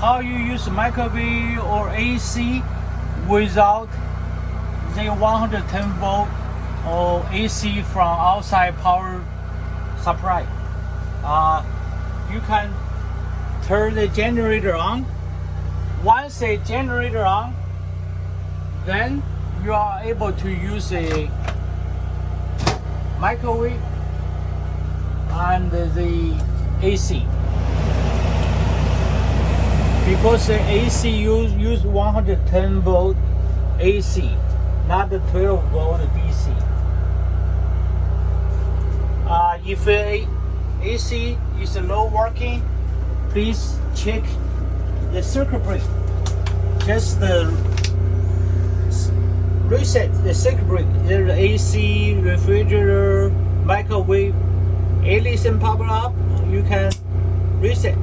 how you use microwave or AC without the 110 volt or AC from outside power supply. You can turn the generator on. Once the generator on, then you are able to use a microwave and the AC. Because the AC use 110 volt AC, not the 12 volt DC. If AC is low working, please check the circuit breaker. Just reset the circuit breaker. The AC, refrigerator, microwave, anything power up, you can reset.